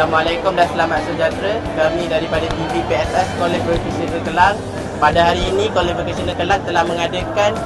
Assalamualaikum dan selamat sejahtera. Kami daripada TVPSS College Vocational Kelang. Pada hari ini College Vocational Kelang telah mengadakan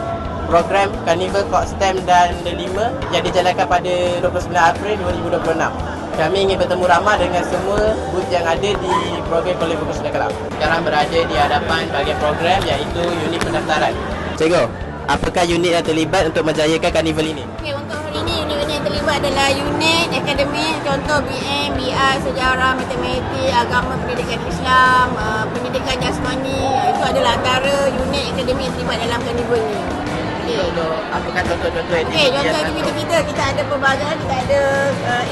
program Carnival Folk STEM dan Delima yang dijalankan pada 29 April 2026. Kami ingin bertemu ramah dengan semua booth yang ada di program College Vocational Kelang. Sekarang berada di hadapan bahagian program iaitu unit pendaftaran. Cikgu, apakah unit yang terlibat untuk menjayakan karnival ini? Okay, untuk hari ini unit-unit yang terlibat adalah unit akademik, contoh BM, BI, sejarah, matematik, agama, pendidikan Islam, pendidikan jasmani. Itu adalah antara unit akademik yang terlibat dalam karnival ini. Untuk apakah contoh-contoh Okey, contoh aktiviti kita ada pelbagai, kita ada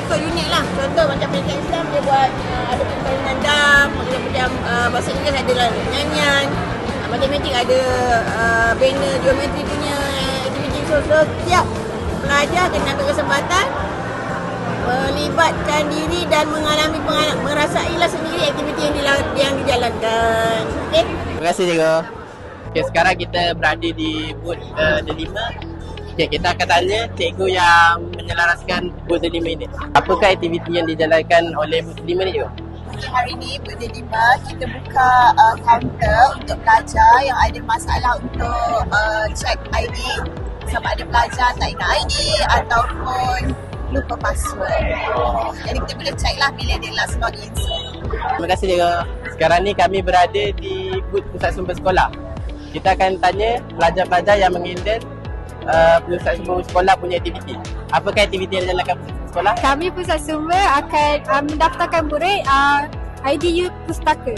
ikut unit lah. Contoh macam pendidikan Islam dia buat ada permainan dam, macam bahasa Inggeris adalah nyanyian, matematik ada banner geometri punya aktiviti. So setiap pelajar kena ambil kesempatan melibatkan diri dan mengalami merasailah sendiri aktiviti yang dijalankan. Okey. Terima kasih cikgu. Okay, sekarang kita berada di booth Delima. Okay, kita akan tanya cikgu yang menyelaraskan booth Delima ini. Apakah aktiviti yang dijalankan oleh booth Delima ni cikgu? Hari ini booth Delima kita buka kaunter untuk pelajar yang ada masalah untuk check ID. Sama ada pelajar tak ingat ID ataupun lupa password. Jadi kita boleh check lah bila dia last login. Terima kasih cikgu. Sekarang ni kami berada di booth Pusat Sumber Sekolah. Kita akan tanya pelajar-pelajar yang mengendal Pusat Sumber Sekolah punya aktiviti. Apakah aktiviti yang dijalankan Pusat Sumber Sekolah? Kami Pusat Sumber akan mendaftarkan murid IDU pustaka.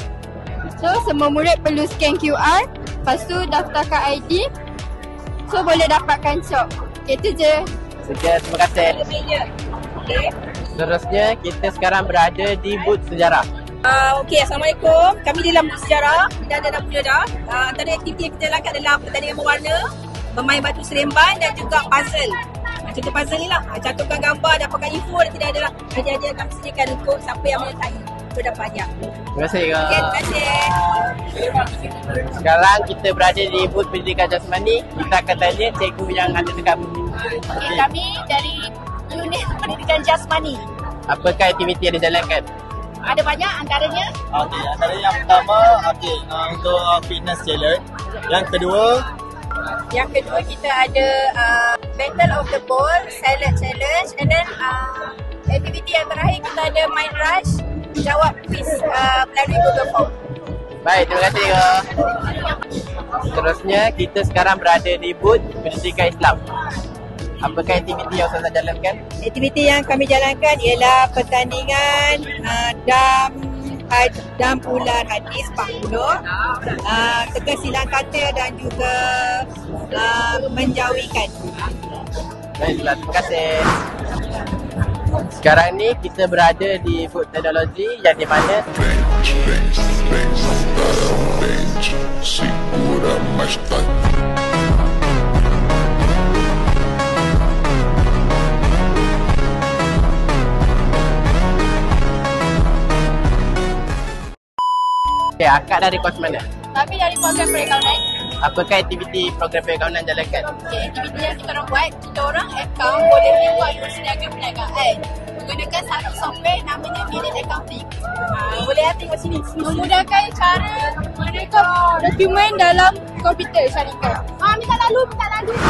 So semua murid perlu scan QR, lepas tu daftarkan ID. So boleh dapatkan shop. Itu je. Sekian, terima kasih. Okay. Seterusnya kita sekarang berada di booth sejarah. Okey, Assalamualaikum. Kami dalam booth sejarah dan ada punya dah. Antara aktiviti yang kita lakukan adalah pertandingan berwarna, bermain batu seremban dan juga puzzle. Contoh puzzle ni lah, cantumkan gambar, dapatkan info dan tidak adalah hadiah-hadiah kami sediakan untuk siapa yang menyertai. So dapat hadiah. Terima kasih cikgu. Okay, terima kasih. Sekarang kita berada di booth pendidikan jasmani. Kita akan tanya cikgu yang ada dekat booth ini. Okay, kami dari unit pendidikan jasmani. Apakah aktiviti yang dijalankan? Ada banyak antaranya. Okey, antara yang pertama untuk fitness challenge. Yang kedua kita ada Battle of the Ball, Salad Challenge, and then aktiviti yang terakhir kita ada Mind Rush, jawab quiz melalui Google Form. Baik, terima kasih cikgu. Seterusnya kita sekarang berada di booth pendidikan Islam. Apakah aktiviti yang Ustazah jalankan? Aktiviti yang kami jalankan ialah pertandingan dam ular hadis 40, teka silang kata dan juga menjauhikan. Baiklah, terima kasih. Sekarang ni kita berada di booth teknologi yang di mana segura mais tarde. okay, akak dari kos mana? Kami dari program perakaunan. Apakah aktiviti program perakaunan jalankan? Okay, aktiviti yang kita orang buat, kita orang akaun boleh buat persediaan perniagaan menggunakan satu software namanya Minute Accounting. Boleh tengok sini. Memudahkan cara merekod dokumen dalam komputer syarikat. Minta lalu.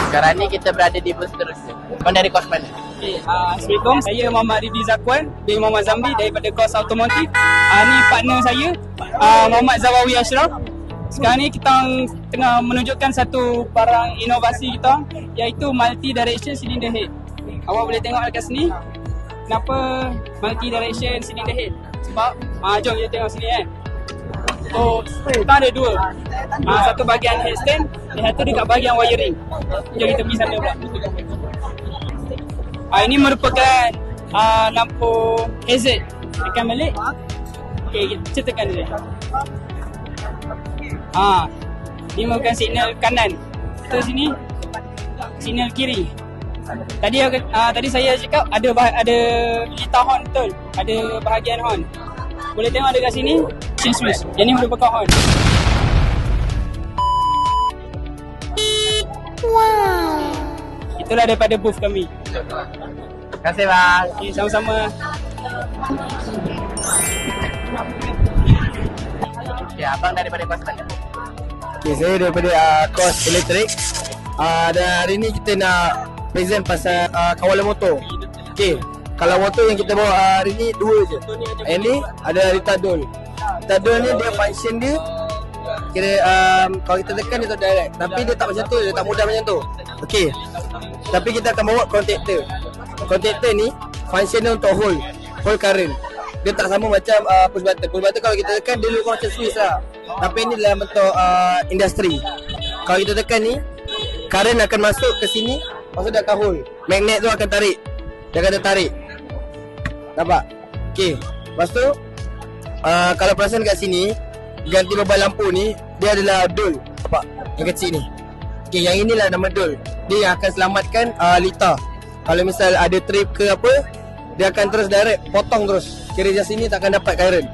Sekarang ni kita berada di booth seterusnya. Kau dari kos mana? Assalamualaikum, saya Muhammad Ridhi Zakwan bin Muhammad Zambi daripada kos automotif. Ni partner saya, Muhammad Zawawi Ashraf. Sekarang ni kita tengah menunjukkan satu barang inovasi kita iaitu multi direction cylinder head. Awak boleh tengok dekat sini. Kenapa multi direction cylinder head? Sebab jom kita tengok sini kan. So, kita ada dua. Satu bahagian headstand, yang satu dekat bahagian wiring. Jom kita pergi sana pula. Ini merupakan lampu hazard. Tekan balik. Okay, kita tekan dia. Ini merupakan signal kanan. Kita sini signal kiri. Tadi saya cakap ada lita horn betul. Ada bahagian horn. Boleh tengok dekat sini switch. Yang ni merupakan horn. Wow. Itulah daripada booth kami. Terima kasih bang. Okay, sama-sama. Okay, abang daripada kos mana? Okay, saya daripada kos elektrik. Dan hari ni kita nak present pasal kawalan motor. Okay, kalau motor yang kita bawa hari ni dua je. Yang ni ada retardol. Retardol ni dia function dia kira kalau kita tekan dia tak direct. Tapi dia tak macam tu, dia tak mudah macam tu. Okay, tapi kita akan bawa contactor. Contactor ni function dia untuk hold current. Dia tak sama macam push button. Push button kalau kita tekan dia luar macam switch lah. Tapi ni dalam bentuk industri. Kalau kita tekan ni, current akan masuk ke sini, lepas tu dia akan hold. Magnet tu akan tarik. Dia akan tertarik. Nampak? Okay, lepas tu kalau perasan kat sini, ganti beban lampu ni, dia adalah dol. Nampak? Yang kecil ni. Okay, yang inilah nama dol. Dia yang akan selamatkan litar. Kalau misal ada trip ke apa, dia akan terus direct, potong terus. Kira jas sini tak akan dapat current.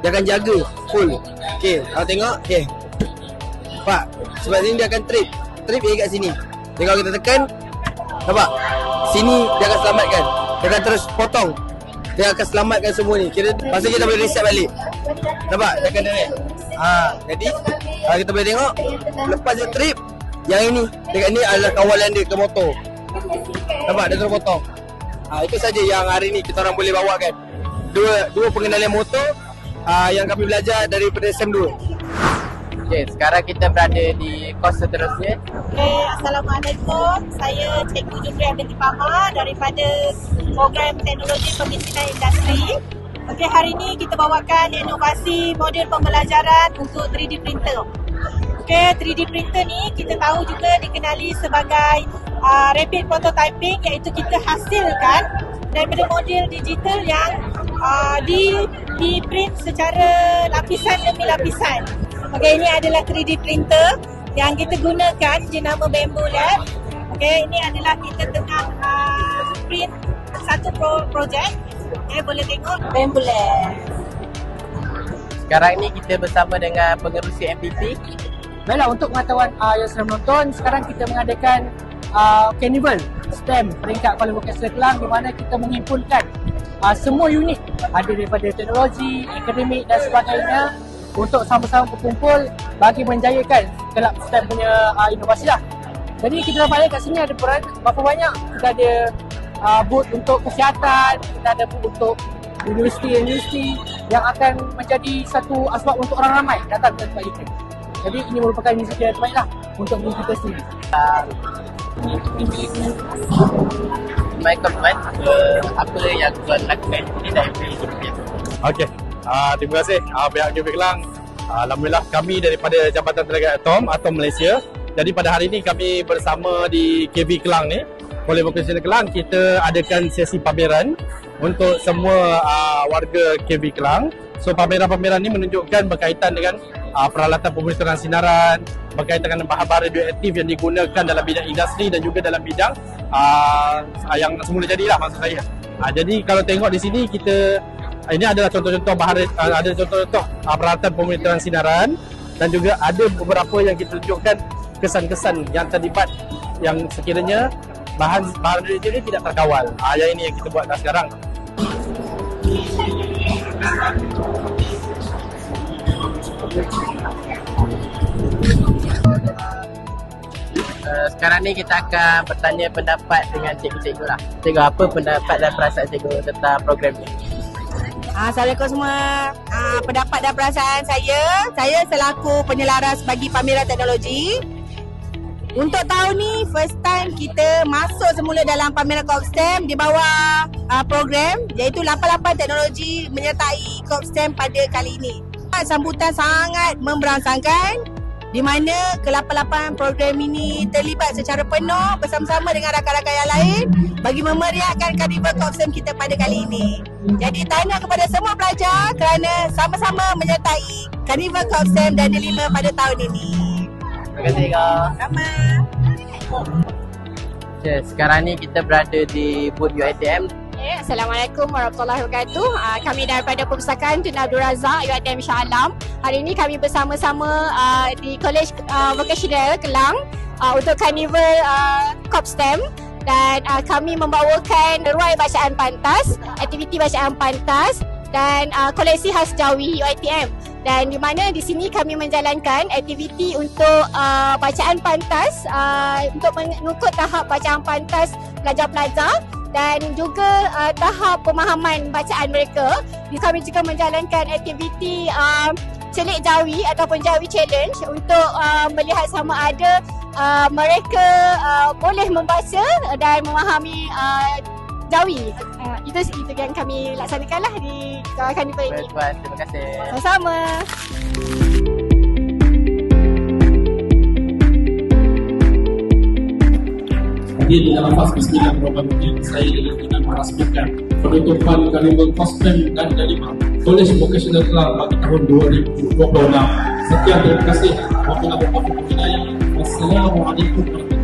Dia akan jaga full. Okay, kalau tengok, okay. Nampak? Sebab sini dia akan trip. Trip dia kat sini. Jadi kalau kita tekan, nampak? Sini dia akan selamatkan. Dia akan terus potong. Dia akan selamatkan semua ni. Kira masa kita boleh reset balik. Nampak? Dia akan direct. Jadi kalau kita boleh tengok, lepas dia trip, yang ini, dekat ni adalah kawalan dia ke motor. Nampak? Dia terus potong. Itu saja yang hari ni kita orang boleh bawakan. Dua pengenalan motor yang kami belajar daripada SEM 2. Okay, sekarang kita berada di kos seterusnya. Okay, Assalamualaikum. Saya Cikgu Jufri Binti Fahma daripada Program Teknologi Pemisinan Industri. Okay, hari ini kita bawakan inovasi modul pembelajaran untuk 3D printer. Okay, 3D printer ni kita tahu juga dikenali sebagai rapid prototyping, iaitu kita hasilkan daripada model digital yang di print secara lapisan demi lapisan. Okay, ini adalah 3D printer yang kita gunakan jenama Bamboo Lab. Okay, ini adalah kita tengah print satu projek. Okay, boleh tengok Bamboo Lab. Sekarang ni kita bersama dengan pengerusi MPP. Baiklah, untuk pengetahuan yang sedang menonton, sekarang kita mengadakan Carnival STEM peringkat Kuala Vokasi Kelang, di mana kita menghimpunkan semua unit ada daripada teknologi, akademik dan sebagainya untuk sama-sama berkumpul bagi menjayakan kelab STEM punya inovasi lah. Jadi kita dapat lihat kat sini ada berapa banyak. Kita ada booth untuk kesihatan, kita ada booth untuk universiti-universiti yang akan menjadi satu asbab untuk orang ramai datang ke tempat kita. Jadi ini merupakan inisiatif yang terbaik lah untuk diri kita sendiri. My comment, apa yang tuan lakukan di dalam ini? Okey, terima kasih pihak KV Kelang. Alhamdulillah kami daripada Jabatan Tenaga Atom atau Malaysia. Jadi pada hari ini kami bersama di KV Kelang ni, Kuala Vokasi Kelang, kita adakan sesi pameran untuk semua warga KV Kelang. So pameran-pameran ni menunjukkan berkaitan dengan peralatan pemonitoran sinaran, berkaitan dengan bahan-bahan radioaktif yang digunakan dalam bidang industri dan juga dalam bidang yang semula jadilah maksud saya. Jadi kalau tengok di sini kita ini adalah contoh-contoh bahan, ada contoh-contoh peralatan pemonitoran sinaran dan juga ada beberapa yang kita tunjukkan kesan-kesan yang terlibat yang sekiranya bahan radioaktif ini tidak terkawal. Yang ini yang kita buat sekarang. Sekarang ni kita akan bertanya pendapat dengan cikgu-cikgu lah. Cikgu, apa pendapat dan perasaan cikgu tentang program ni? Assalamualaikum semua. Pendapat dan perasaan saya selaku penyelaras bagi pameran teknologi. Untuk tahun ni first time kita masuk semula dalam pameran COPSTEM di bawah program, iaitu 88 teknologi menyertai COPSTEM pada kali ini. Sambutan sangat memberangsangkan, di mana ke-88 program ini terlibat secara penuh bersama-sama dengan rakan-rakan yang lain bagi memeriahkan Carnival COPSTEM kita pada kali ini. Jadi tahniah kepada semua pelajar kerana sama-sama menyertai Carnival COPSTEM dan D5 pada tahun ini. Terima kasih kak. Sama. Okay, sekarang ni kita berada di booth UiTM. Assalamualaikum warahmatullahi wabarakatuh. Kami daripada Perpustakaan Tun Abdul Razak UiTM Shah Alam. Hari ini kami bersama-sama di College Vocational Kelang untuk Carnival COPSTEM, dan kami membawakan ruai bacaan pantas, aktiviti bacaan pantas dan koleksi khas Jawi UiTM. Dan di mana di sini kami menjalankan aktiviti untuk bacaan pantas, untuk mengikut tahap bacaan pantas pelajar-pelajar dan juga tahap pemahaman bacaan mereka. Kami juga menjalankan aktiviti Celik Jawi ataupun Jawi Challenge untuk melihat sama ada mereka boleh membaca dan memahami Jawi. Itu yang kami laksanakanlah di Carnival ini. Baik, terima kasih. Sama-sama. Di dalam fasa bismillah program ini saya ingin merasmikan penutupan Carnival Kostem dan Delima College Vocational Club bagi tahun 2026. Sekian, terima kasih. Wabillahi taufiq wal hidayah. Wassalamualaikum warahmatullahi wabarakatuh.